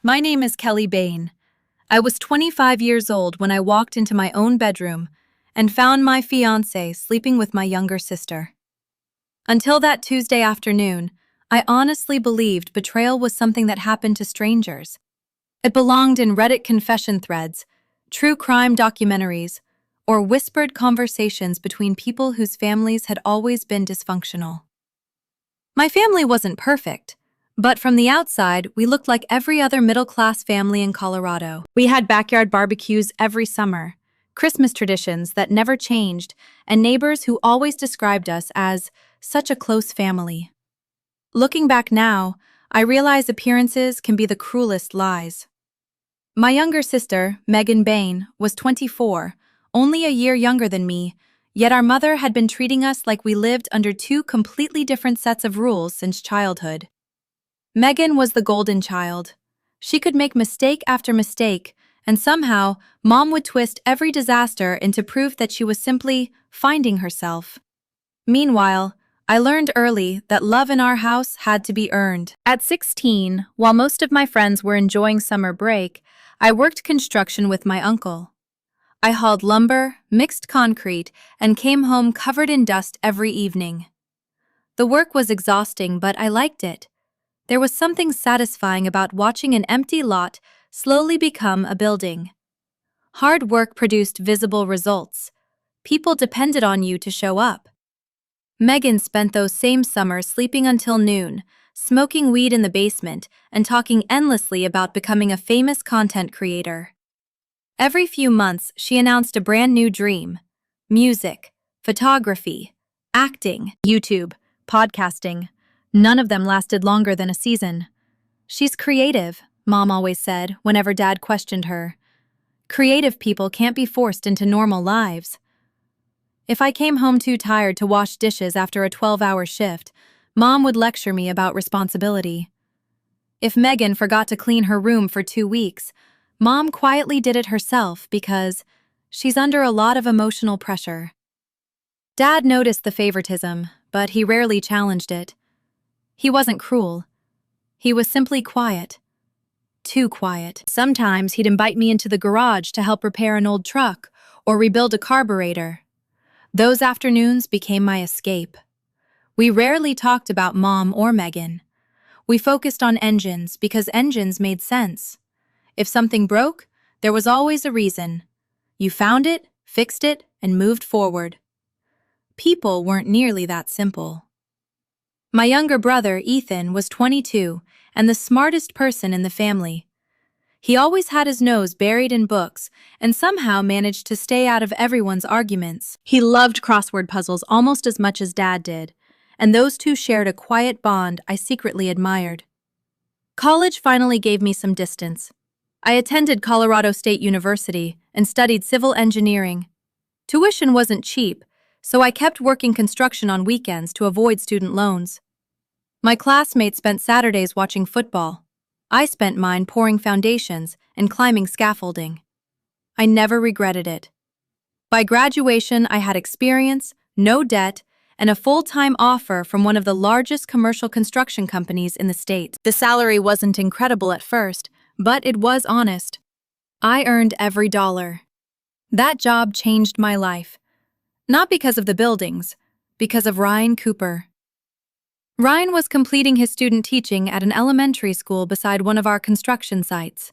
My name is Kelly Bain. I was 25 years old when I walked into my own bedroom and found my fiancé sleeping with my younger sister. Until that Tuesday afternoon, I honestly believed betrayal was something that happened to strangers. It belonged in Reddit confession threads, true crime documentaries, or whispered conversations between people whose families had always been dysfunctional. My family wasn't perfect, but from the outside, we looked like every other middle-class family in Colorado. We had backyard barbecues every summer, Christmas traditions that never changed, and neighbors who always described us as such a close family. Looking back now, I realize appearances can be the cruelest lies. My younger sister, Megan Bain, was 24, only a year younger than me, yet our mother had been treating us like we lived under two completely different sets of rules since childhood. Megan was the golden child. She could make mistake after mistake, and somehow, Mom would twist every disaster into proof that she was simply finding herself. Meanwhile, I learned early that love in our house had to be earned. At 16, while most of my friends were enjoying summer break, I worked construction with my uncle. I hauled lumber, mixed concrete, and came home covered in dust every evening. The work was exhausting, but I liked it. There was something satisfying about watching an empty lot slowly become a building. Hard work produced visible results. People depended on you to show up. Megan spent those same summers sleeping until noon, smoking weed in the basement, and talking endlessly about becoming a famous content creator. Every few months, she announced a brand new dream: music, photography, acting, YouTube, podcasting. None of them lasted longer than a season. "She's creative," Mom always said whenever Dad questioned her. "Creative people can't be forced into normal lives." If I came home too tired to wash dishes after a 12-hour shift, Mom would lecture me about responsibility. If Megan forgot to clean her room for 2 weeks, Mom quietly did it herself because she's under a lot of emotional pressure. Dad noticed the favoritism, but he rarely challenged it. He wasn't cruel. He was simply quiet. Too quiet. Sometimes he'd invite me into the garage to help repair an old truck or rebuild a carburetor. Those afternoons became my escape. We rarely talked about Mom or Megan. We focused on engines because engines made sense. If something broke, there was always a reason. You found it, fixed it, and moved forward. People weren't nearly that simple. My younger brother, Ethan, was 22 and the smartest person in the family. He always had his nose buried in books and somehow managed to stay out of everyone's arguments. He loved crossword puzzles almost as much as Dad did, and those two shared a quiet bond I secretly admired. College finally gave me some distance. I attended Colorado State University and studied civil engineering. Tuition wasn't cheap, so I kept working construction on weekends to avoid student loans. My classmates spent Saturdays watching football. I spent mine pouring foundations and climbing scaffolding. I never regretted it. By graduation, I had experience, no debt, and a full-time offer from one of the largest commercial construction companies in the state. The salary wasn't incredible at first, but it was honest. I earned every dollar. That job changed my life. Not because of the buildings, because of Ryan Cooper. Ryan was completing his student teaching at an elementary school beside one of our construction sites.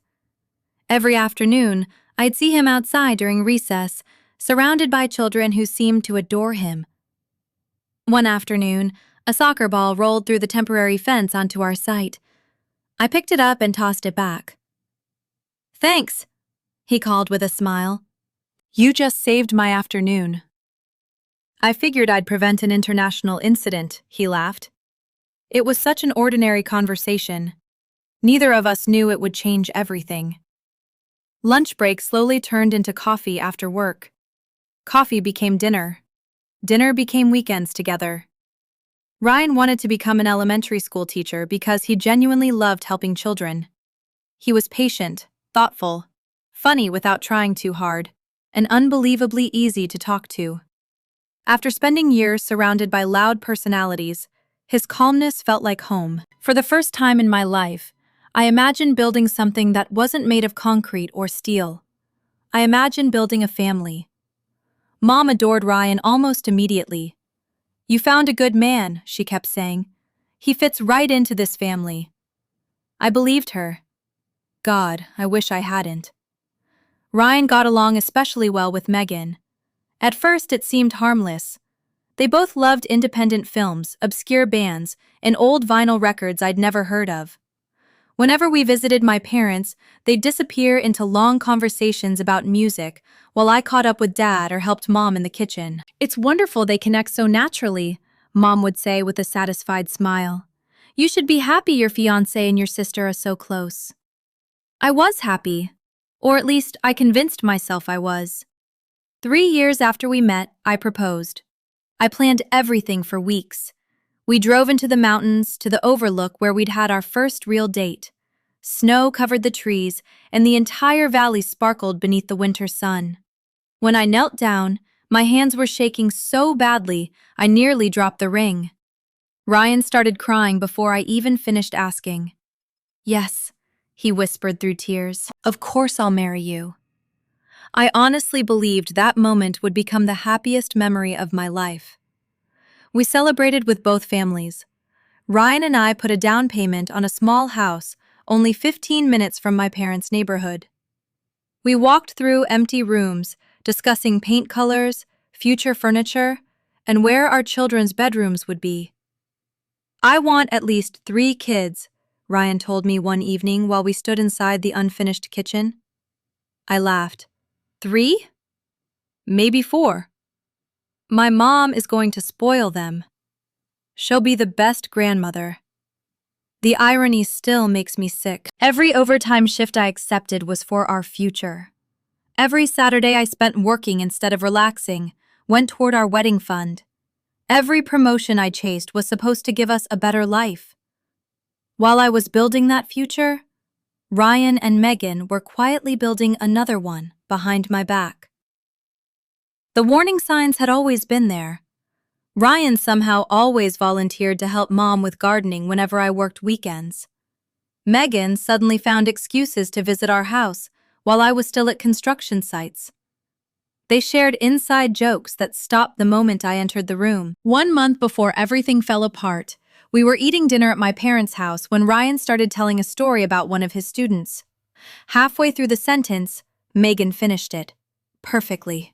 Every afternoon, I'd see him outside during recess, surrounded by children who seemed to adore him. One afternoon, a soccer ball rolled through the temporary fence onto our site. I picked it up and tossed it back. "Thanks," he called with a smile. "You just saved my afternoon." "I figured I'd prevent an international incident," he laughed. It was such an ordinary conversation. Neither of us knew it would change everything. Lunch break slowly turned into coffee after work. Coffee became dinner. Dinner became weekends together. Ryan wanted to become an elementary school teacher because he genuinely loved helping children. He was patient, thoughtful, funny without trying too hard, and unbelievably easy to talk to. After spending years surrounded by loud personalities, his calmness felt like home. For the first time in my life, I imagined building something that wasn't made of concrete or steel. I imagined building a family. Mom adored Ryan almost immediately. "You found a good man," she kept saying. "He fits right into this family." I believed her. God, I wish I hadn't. Ryan got along especially well with Megan. At first it seemed harmless. They both loved independent films, obscure bands, and old vinyl records I'd never heard of. Whenever we visited my parents, they'd disappear into long conversations about music while I caught up with Dad or helped Mom in the kitchen. "It's wonderful they connect so naturally," Mom would say with a satisfied smile. "You should be happy your fiancé and your sister are so close." I was happy, or at least I convinced myself I was. 3 years after we met, I proposed. I planned everything for weeks. We drove into the mountains to the overlook where we'd had our first real date. Snow covered the trees, and the entire valley sparkled beneath the winter sun. When I knelt down, my hands were shaking so badly I nearly dropped the ring. Ryan started crying before I even finished asking. "Yes," he whispered through tears. "Of course I'll marry you." I honestly believed that moment would become the happiest memory of my life. We celebrated with both families. Ryan and I put a down payment on a small house only 15 minutes from my parents' neighborhood. We walked through empty rooms, discussing paint colors, future furniture, and where our children's bedrooms would be. "I want at least 3 kids," Ryan told me one evening while we stood inside the unfinished kitchen. I laughed. 3? Maybe 4. My mom is going to spoil them. She'll be the best grandmother. The irony still makes me sick. Every overtime shift I accepted was for our future. Every Saturday I spent working instead of relaxing went toward our wedding fund. Every promotion I chased was supposed to give us a better life. While I was building that future, Ryan and Megan were quietly building another one behind my back. The warning signs had always been there. Ryan somehow always volunteered to help Mom with gardening whenever I worked weekends. Megan suddenly found excuses to visit our house while I was still at construction sites. They shared inside jokes that stopped the moment I entered the room. 1 month before everything fell apart, we were eating dinner at my parents' house when Ryan started telling a story about one of his students. Halfway through the sentence, Megan finished it. Perfectly.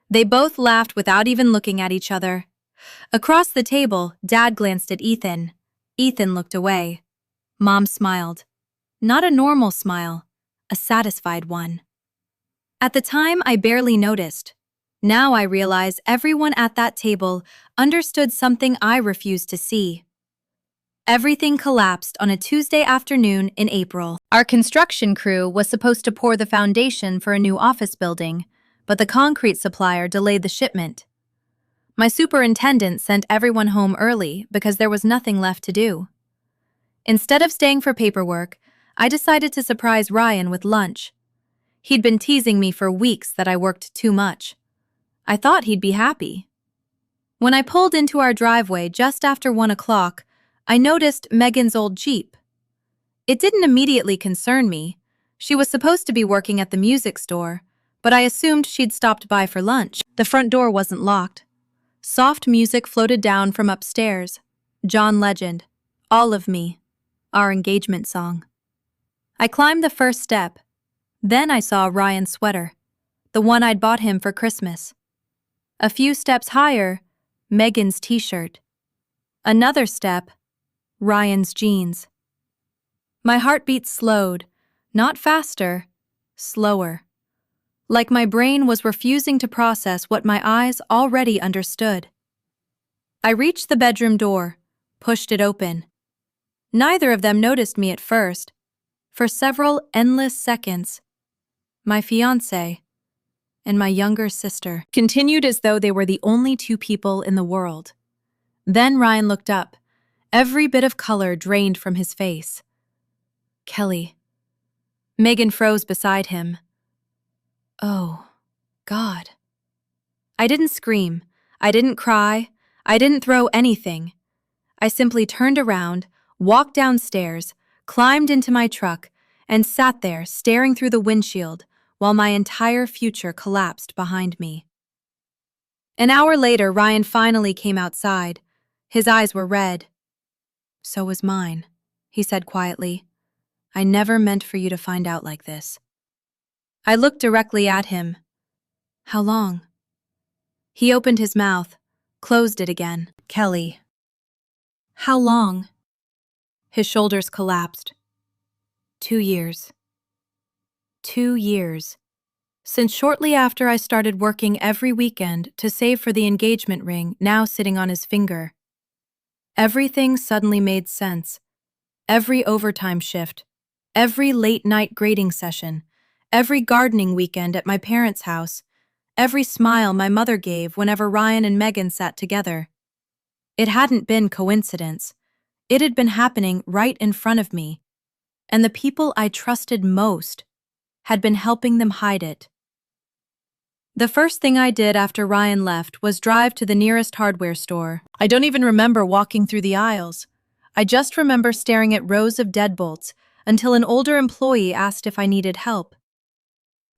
They both laughed without even looking at each other. Across the table, Dad glanced at Ethan. Ethan looked away. Mom smiled. Not a normal smile, a satisfied one. At the time, I barely noticed. Now I realize everyone at that table understood something I refused to see. Everything collapsed on a Tuesday afternoon in April. Our construction crew was supposed to pour the foundation for a new office building, but the concrete supplier delayed the shipment. My superintendent sent everyone home early because there was nothing left to do. Instead of staying for paperwork, I decided to surprise Ryan with lunch. He'd been teasing me for weeks that I worked too much. I thought he'd be happy. When I pulled into our driveway just after 1 o'clock, I noticed Megan's old Jeep. It didn't immediately concern me. She was supposed to be working at the music store, but I assumed she'd stopped by for lunch. The front door wasn't locked. Soft music floated down from upstairs. John Legend, All of Me, our engagement song. I climbed the first step. Then I saw Ryan's sweater, the one I'd bought him for Christmas. A few steps higher, Megan's t-shirt. Another step, Ryan's jeans. My heartbeat slowed, not faster, slower. Like my brain was refusing to process what my eyes already understood. I reached the bedroom door, pushed it open. Neither of them noticed me at first. For several endless seconds, my fiancé and my younger sister continued as though they were the only 2 people in the world. Then Ryan looked up, every bit of color drained from his face. "Kelly." Megan froze beside him. Oh, God. I didn't scream. I didn't cry. I didn't throw anything. I simply turned around, walked downstairs, climbed into my truck, and sat there staring through the windshield while my entire future collapsed behind me. An hour later, Ryan finally came outside. His eyes were red. "So was mine," he said quietly. "I never meant for you to find out like this." I looked directly at him. "How long?" He opened his mouth, closed it again. "Kelly." "How long?" His shoulders collapsed. 2 years. 2 years. Since shortly after I started working every weekend to save for the engagement ring now sitting on his finger. Everything suddenly made sense. Every overtime shift, every late-night grading session, every gardening weekend at my parents' house, every smile my mother gave whenever Ryan and Megan sat together. It hadn't been coincidence. It had been happening right in front of me, and the people I trusted most had been helping them hide it. The first thing I did after Ryan left was drive to the nearest hardware store. I don't even remember walking through the aisles. I just remember staring at rows of deadbolts until an older employee asked if I needed help.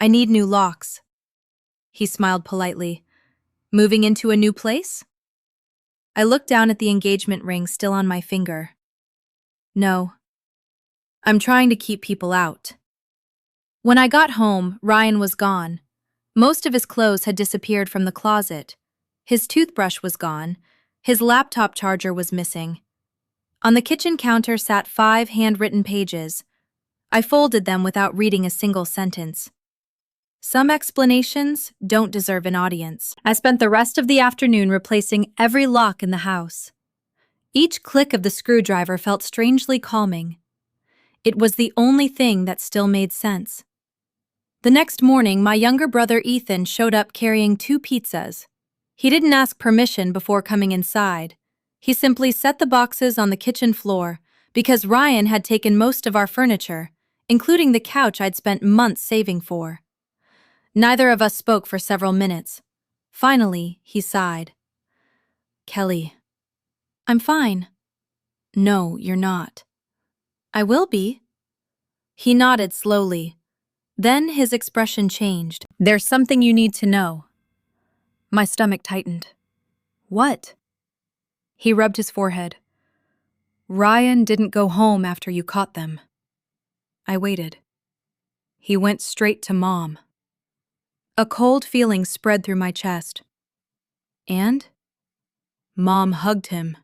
"I need new locks." He smiled politely. "Moving into a new place?" I looked down at the engagement ring still on my finger. "No. I'm trying to keep people out." When I got home, Ryan was gone. Most of his clothes had disappeared from the closet. His toothbrush was gone. His laptop charger was missing. On the kitchen counter sat 5 handwritten pages. I folded them without reading a single sentence. Some explanations don't deserve an audience. I spent the rest of the afternoon replacing every lock in the house. Each click of the screwdriver felt strangely calming. It was the only thing that still made sense. The next morning, my younger brother Ethan showed up carrying 2 pizzas. He didn't ask permission before coming inside. He simply set the boxes on the kitchen floor because Ryan had taken most of our furniture, including the couch I'd spent months saving for. Neither of us spoke for several minutes. Finally, he sighed. "Kelly." "I'm fine." "No, you're not." "I will be." He nodded slowly. Then his expression changed. "There's something you need to know." My stomach tightened. "What?" He rubbed his forehead. "Ryan didn't go home after you caught them." I waited. "He went straight to Mom." A cold feeling spread through my chest. "And?" "Mom hugged him."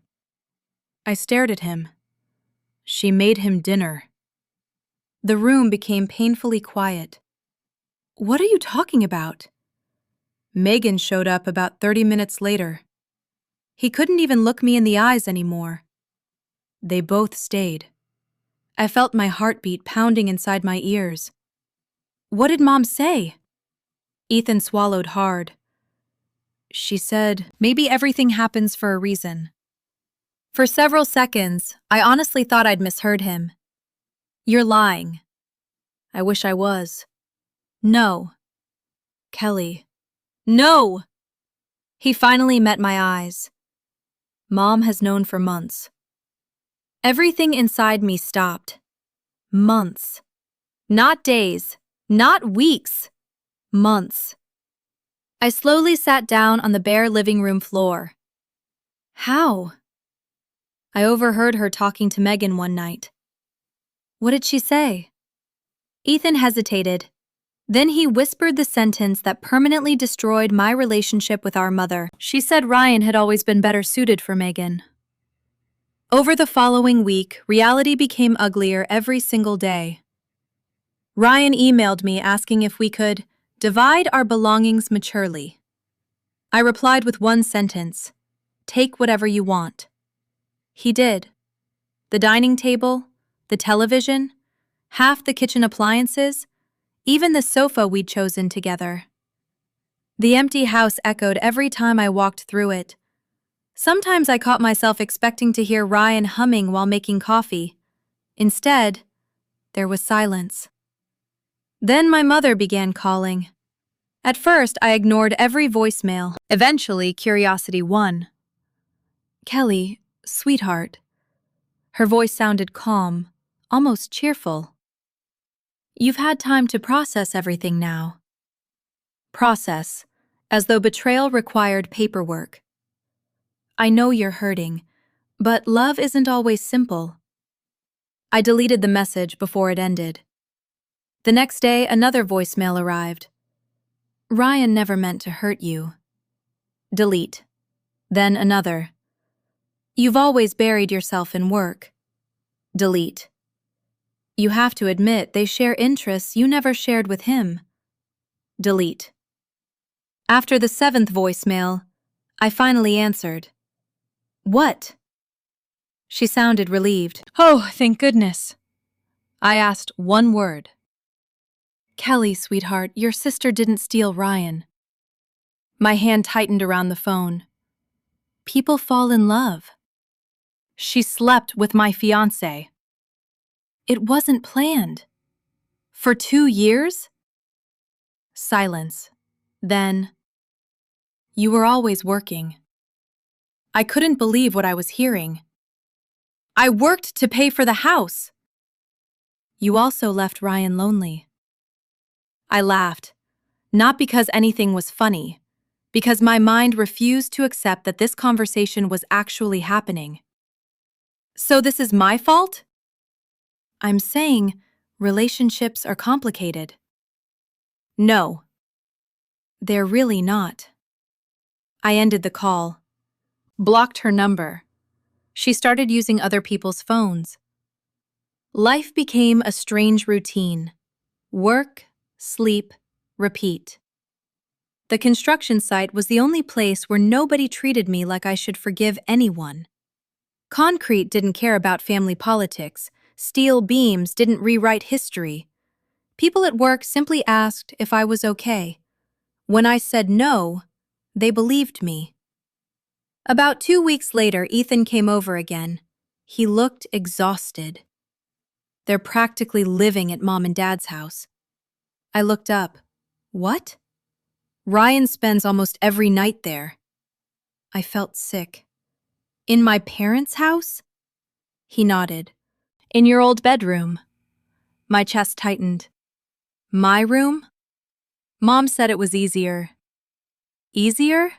I stared at him. "She made him dinner." The room became painfully quiet. "What are you talking about?" Megan showed up about 30 minutes later. He couldn't even look me in the eyes anymore. They both stayed. I felt my heartbeat pounding inside my ears. "What did Mom say?" Ethan swallowed hard. "She said, maybe everything happens for a reason." For several seconds, I honestly thought I'd misheard him. "You're lying." I wish I was. "No." "Kelly." "No!" He finally met my eyes. "Mom has known for months." Everything inside me stopped. Months. Not days. Not weeks. Months. I slowly sat down on the bare living room floor. "How?" "I overheard her talking to Megan one night." "What did she say?" Ethan hesitated. Then he whispered the sentence that permanently destroyed my relationship with our mother. She said Ryan had always been better suited for Megan. Over the following week, reality became uglier every single day. Ryan emailed me asking if we could divide our belongings maturely. I replied with one sentence: "Take whatever you want." He did. The dining table, the television, half the kitchen appliances, even the sofa we'd chosen together. The empty house echoed every time I walked through it. Sometimes I caught myself expecting to hear Ryan humming while making coffee. Instead, there was silence. Then my mother began calling. At first, I ignored every voicemail. Eventually, curiosity won. "Kelly, sweetheart." Her voice sounded calm, almost cheerful. "You've had time to process everything now." Process, as though betrayal required paperwork. "I know you're hurting, but love isn't always simple." I deleted the message before it ended. The next day, another voicemail arrived. "Ryan never meant to hurt you." Delete. Then another. "You've always buried yourself in work." Delete. "You have to admit they share interests you never shared with him." Delete. After the seventh voicemail, I finally answered. "What?" She sounded relieved. "Oh, thank goodness." I asked one word. "Kelly, sweetheart, your sister didn't steal Ryan." My hand tightened around the phone. People fall in love. "She slept with my fiancé." "It wasn't planned." "For 2 years?" Silence. Then, "You were always working." I couldn't believe what I was hearing. "I worked to pay for the house." "You also left Ryan lonely." I laughed, not because anything was funny, because my mind refused to accept that this conversation was actually happening. "So this is my fault?" "I'm saying relationships are complicated." "No." "They're really not." I ended the call. Blocked her number. She started using other people's phones. Life became a strange routine. Work, sleep, repeat. The construction site was the only place where nobody treated me like I should forgive anyone. Concrete didn't care about family politics. Steel beams didn't rewrite history. People at work simply asked if I was okay. When I said no, they believed me. About 2 weeks later, Ethan came over again. He looked exhausted. "They're practically living at Mom and Dad's house." I looked up. "What?" "Ryan spends almost every night there." I felt sick. "In my parents' house?" He nodded. "In your old bedroom." My chest tightened. "My room?" "Mom said it was easier." "Easier?"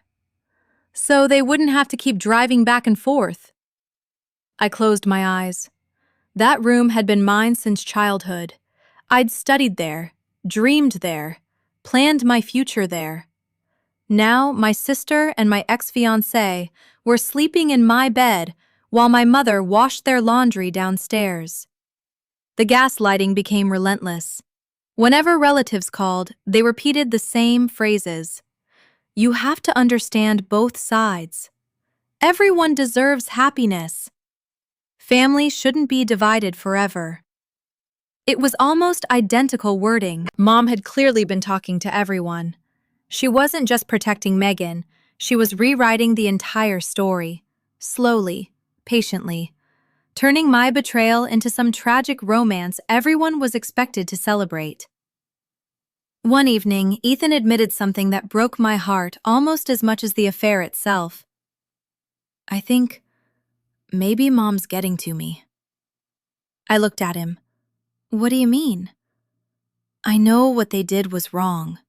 "So they wouldn't have to keep driving back and forth." I closed my eyes. That room had been mine since childhood. I'd studied there, dreamed there, planned my future there. Now, my sister and my ex-fiancé were sleeping in my bed while my mother washed their laundry downstairs. The gaslighting became relentless. Whenever relatives called, they repeated the same phrases. "You have to understand both sides." "Everyone deserves happiness." "Family shouldn't be divided forever." It was almost identical wording. Mom had clearly been talking to everyone. She wasn't just protecting Megan, she was rewriting the entire story, slowly, patiently, turning my betrayal into some tragic romance everyone was expected to celebrate. One evening, Ethan admitted something that broke my heart almost as much as the affair itself. "I think maybe Mom's getting to me." I looked at him. "What do you mean?" "I know what they did was wrong."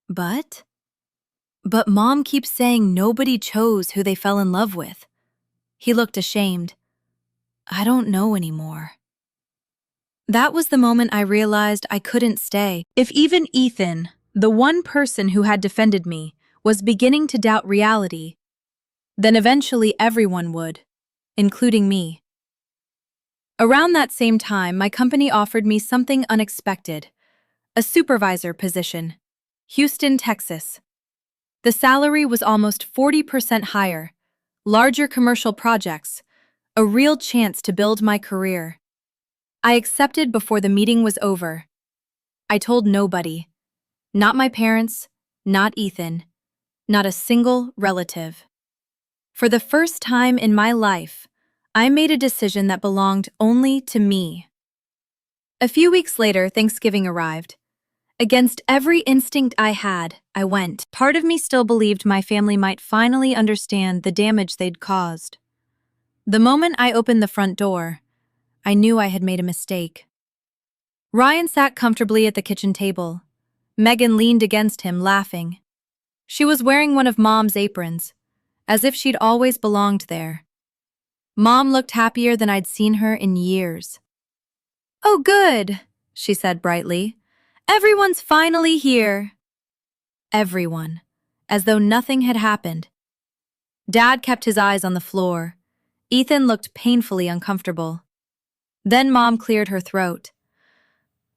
"But?" "But Mom keeps saying nobody chose who they fell in love with." He looked ashamed. "I don't know anymore." That was the moment I realized I couldn't stay. If even Ethan, the one person who had defended me, was beginning to doubt reality, then eventually everyone would, including me. Around that same time, my company offered me something unexpected. A supervisor position. Houston, Texas. The salary was almost 40% higher. Larger commercial projects. A real chance to build my career. I accepted before the meeting was over. I told nobody. Not my parents, not Ethan, not a single relative. For the first time in my life, I made a decision that belonged only to me. A few weeks later, Thanksgiving arrived. Against every instinct I had, I went. Part of me still believed my family might finally understand the damage they'd caused. The moment I opened the front door, I knew I had made a mistake. Ryan sat comfortably at the kitchen table. Megan leaned against him, laughing. She was wearing one of Mom's aprons, as if she'd always belonged there. Mom looked happier than I'd seen her in years. "Oh, good," she said brightly. "Everyone's finally here." Everyone, as though nothing had happened. Dad kept his eyes on the floor. Ethan looked painfully uncomfortable. Then Mom cleared her throat.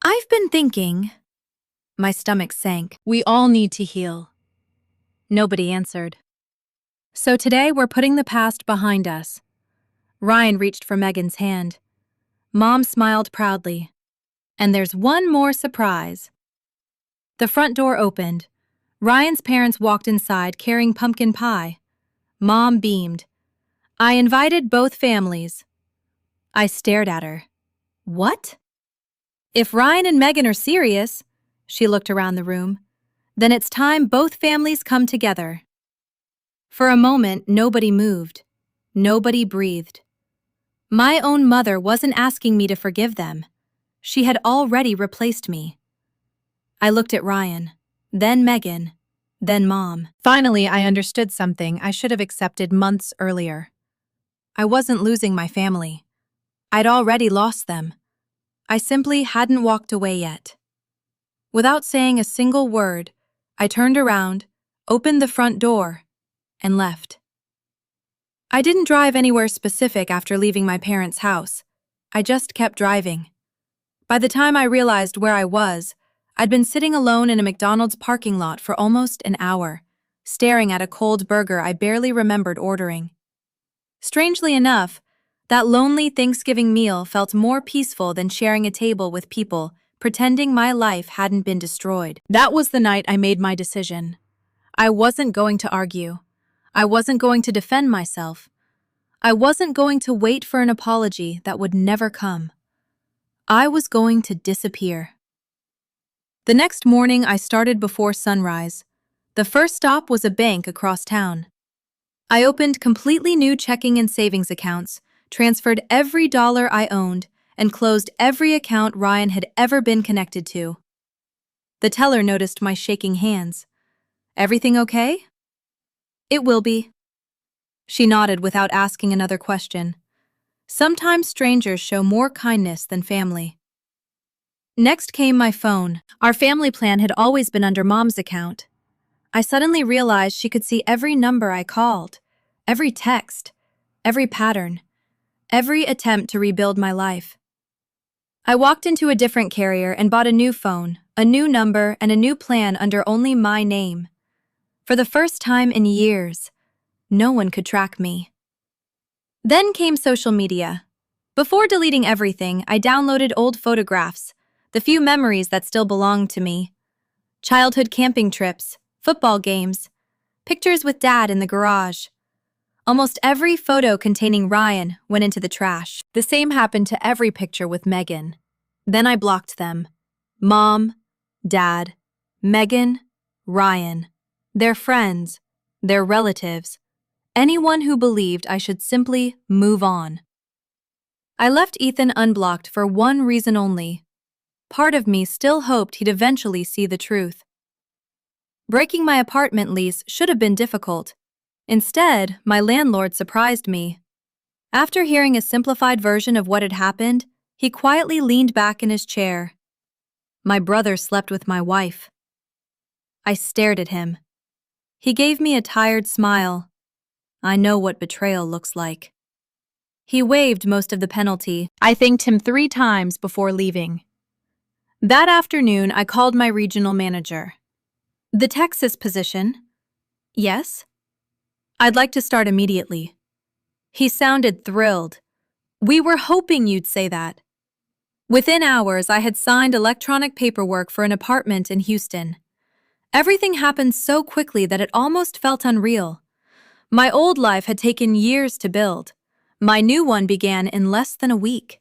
"I've been thinking." My stomach sank. "We all need to heal." Nobody answered. "So today we're putting the past behind us." Ryan reached for Megan's hand. Mom smiled proudly. "And there's one more surprise." The front door opened. Ryan's parents walked inside carrying pumpkin pie. Mom beamed. "I invited both families." I stared at her. "What?" "If Ryan and Megan are serious," she looked around the room, "then it's time both families come together." For a moment, nobody moved. Nobody breathed. My own mother wasn't asking me to forgive them. She had already replaced me. I looked at Ryan, then Megan, then Mom. Finally, I understood something I should have accepted months earlier. I wasn't losing my family. I'd already lost them. I simply hadn't walked away yet. Without saying a single word, I turned around, opened the front door, and left. I didn't drive anywhere specific after leaving my parents' house. I just kept driving. By the time I realized where I was, I'd been sitting alone in a McDonald's parking lot for almost an hour, staring at a cold burger I barely remembered ordering. Strangely enough, that lonely Thanksgiving meal felt more peaceful than sharing a table with people pretending my life hadn't been destroyed. That was the night I made my decision. I wasn't going to argue. I wasn't going to defend myself. I wasn't going to wait for an apology that would never come. I was going to disappear. The next morning, I started before sunrise. The first stop was a bank across town. I opened completely new checking and savings accounts, transferred every dollar I owned, and closed every account Ryan had ever been connected to. The teller noticed my shaking hands. "Everything okay?" "It will be." She nodded without asking another question. Sometimes strangers show more kindness than family. Next came my phone. Our family plan had always been under Mom's account. I suddenly realized she could see every number I called, every text, every pattern, every attempt to rebuild my life. I walked into a different carrier and bought a new phone, a new number, and a new plan under only my name. For the first time in years, no one could track me. Then came social media. Before deleting everything, I downloaded old photographs, the few memories that still belonged to me. Childhood camping trips, football games, pictures with Dad in the garage. Almost every photo containing Ryan went into the trash. The same happened to every picture with Megan. Then I blocked them. Mom, Dad, Megan, Ryan, their friends, their relatives, anyone who believed I should simply move on. I left Ethan unblocked for one reason only. Part of me still hoped he'd eventually see the truth. Breaking my apartment lease should have been difficult. Instead, my landlord surprised me. After hearing a simplified version of what had happened, he quietly leaned back in his chair. My brother slept with my wife. I stared at him. He gave me a tired smile. I know what betrayal looks like. He waived most of the penalty. I thanked him 3 times before leaving. That afternoon, I called my regional manager. "The Texas position?" "Yes." "I'd like to start immediately." He sounded thrilled. "We were hoping you'd say that." Within hours, I had signed electronic paperwork for an apartment in Houston. Everything happened so quickly that it almost felt unreal. My old life had taken years to build. My new one began in less than a week.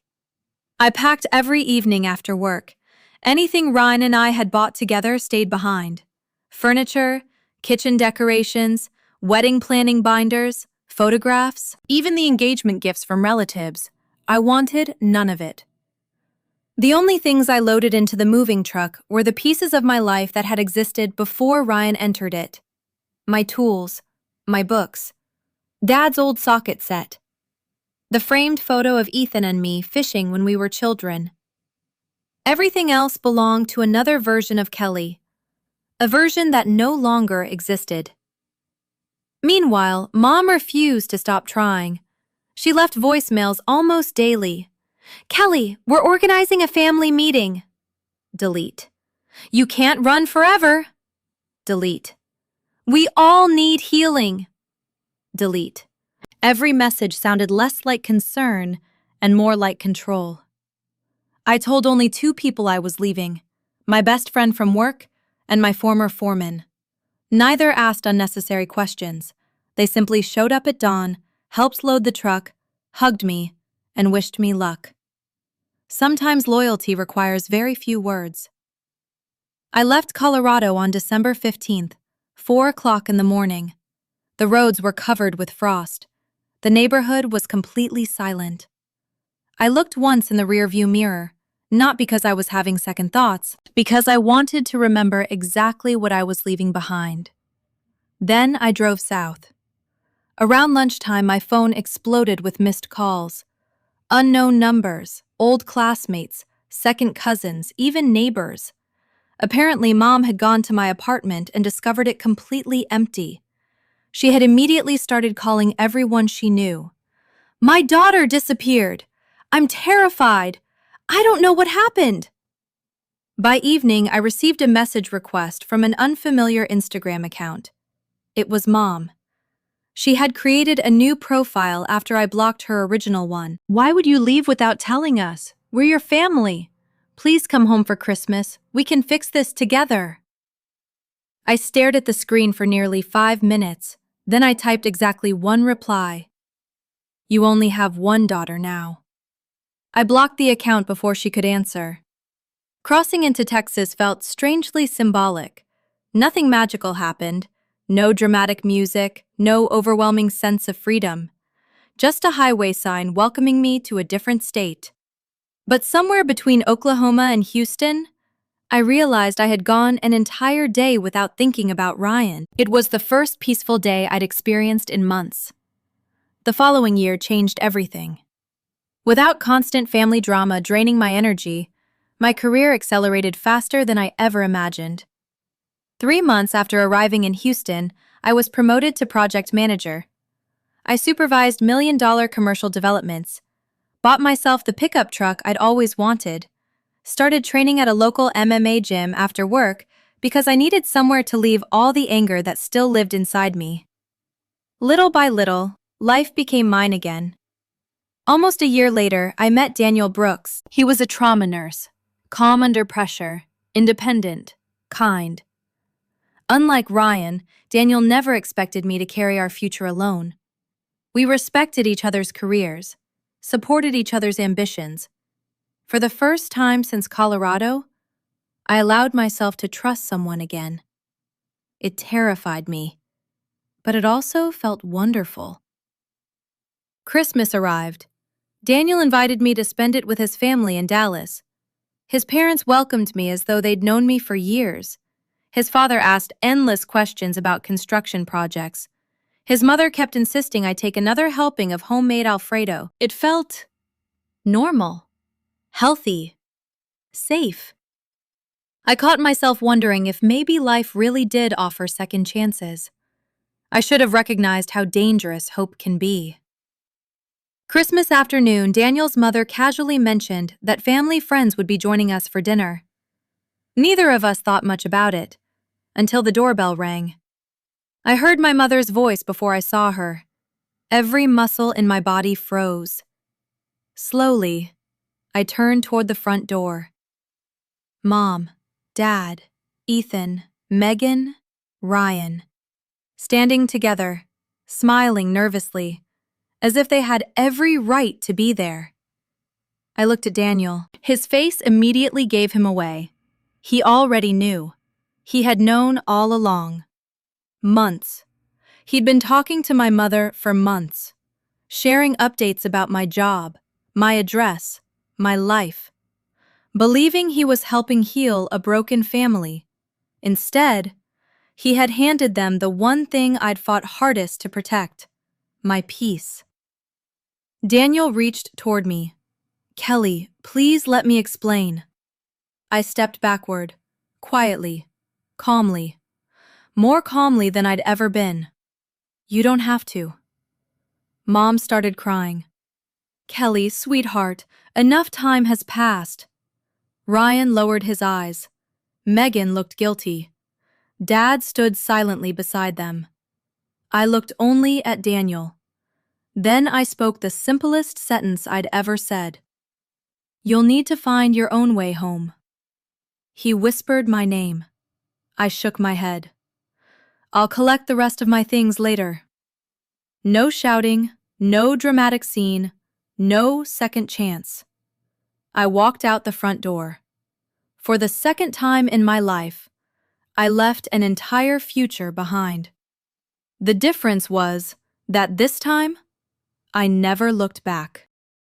I packed every evening after work. Anything Ryan and I had bought together stayed behind. Furniture, kitchen decorations, wedding planning binders, photographs, even the engagement gifts from relatives. I wanted none of it. The only things I loaded into the moving truck were the pieces of my life that had existed before Ryan entered it. My tools, my books, Dad's old socket set, the framed photo of Ethan and me fishing when we were children. Everything else belonged to another version of Kelly, a version that no longer existed. Meanwhile, Mom refused to stop trying. She left voicemails almost daily. "Kelly, we're organizing a family meeting." Delete. "You can't run forever." Delete. "We all need healing." Delete. Every message sounded less like concern and more like control. I told only 2 people I was leaving, my best friend from work and my former foreman. Neither asked unnecessary questions. They simply showed up at dawn, helped load the truck, hugged me, and wished me luck. Sometimes loyalty requires very few words. I left Colorado on December 15th, 4 o'clock in the morning. The roads were covered with frost. The neighborhood was completely silent. I looked once in the rearview mirror, not because I was having second thoughts, because I wanted to remember exactly what I was leaving behind. Then I drove south. Around lunchtime, my phone exploded with missed calls. Unknown numbers, old classmates, second cousins, even neighbors. Apparently, Mom had gone to my apartment and discovered it completely empty. She had immediately started calling everyone she knew. "My daughter disappeared. I'm terrified. I don't know what happened." By evening, I received a message request from an unfamiliar Instagram account. It was Mom. She had created a new profile after I blocked her original one. "Why would you leave without telling us? We're your family. Please come home for Christmas. We can fix this together." I stared at the screen for nearly 5 minutes. Then I typed exactly one reply. "You only have one daughter now." I blocked the account before she could answer. Crossing into Texas felt strangely symbolic. Nothing magical happened. No dramatic music, no overwhelming sense of freedom. Just a highway sign welcoming me to a different state. But somewhere between Oklahoma and Houston, I realized I had gone an entire day without thinking about Ryan. It was the first peaceful day I'd experienced in months. The following year changed everything. Without constant family drama draining my energy, my career accelerated faster than I ever imagined. 3 months after arriving in Houston, I was promoted to project manager. I supervised million-dollar commercial developments, bought myself the pickup truck I'd always wanted, started training at a local MMA gym after work because I needed somewhere to leave all the anger that still lived inside me. Little by little, life became mine again. Almost a year later, I met Daniel Brooks. He was a trauma nurse, calm under pressure, independent, kind. Unlike Ryan, Daniel never expected me to carry our future alone. We respected each other's careers, supported each other's ambitions. For the first time since Colorado, I allowed myself to trust someone again. It terrified me, but it also felt wonderful. Christmas arrived. Daniel invited me to spend it with his family in Dallas. His parents welcomed me as though they'd known me for years. His father asked endless questions about construction projects. His mother kept insisting I take another helping of homemade Alfredo. It felt normal, healthy, safe. I caught myself wondering if maybe life really did offer second chances. I should have recognized how dangerous hope can be. Christmas afternoon, Daniel's mother casually mentioned that family friends would be joining us for dinner. Neither of us thought much about it, until the doorbell rang. I heard my mother's voice before I saw her. Every muscle in my body froze. Slowly, I turned toward the front door. Mom, Dad, Ethan, Megan, Ryan, standing together, smiling nervously, as if they had every right to be there. I looked at Daniel. His face immediately gave him away. He already knew. He had known all along. Months. He'd been talking to my mother for months, sharing updates about my job, my address, my life, believing he was helping heal a broken family. Instead, he had handed them the one thing I'd fought hardest to protect: my peace. Daniel reached toward me. "Kelly, please let me explain." I stepped backward, quietly, calmly, more calmly than I'd ever been. "You don't have to." Mom started crying. "Kelly, sweetheart, enough time has passed." Ryan lowered his eyes. Megan looked guilty. Dad stood silently beside them. I looked only at Daniel. Then I spoke the simplest sentence I'd ever said. "You'll need to find your own way home." He whispered my name. I shook my head. "I'll collect the rest of my things later." No shouting, no dramatic scene, no second chance. I walked out the front door. For the second time in my life, I left an entire future behind. The difference was that this time, I never looked back.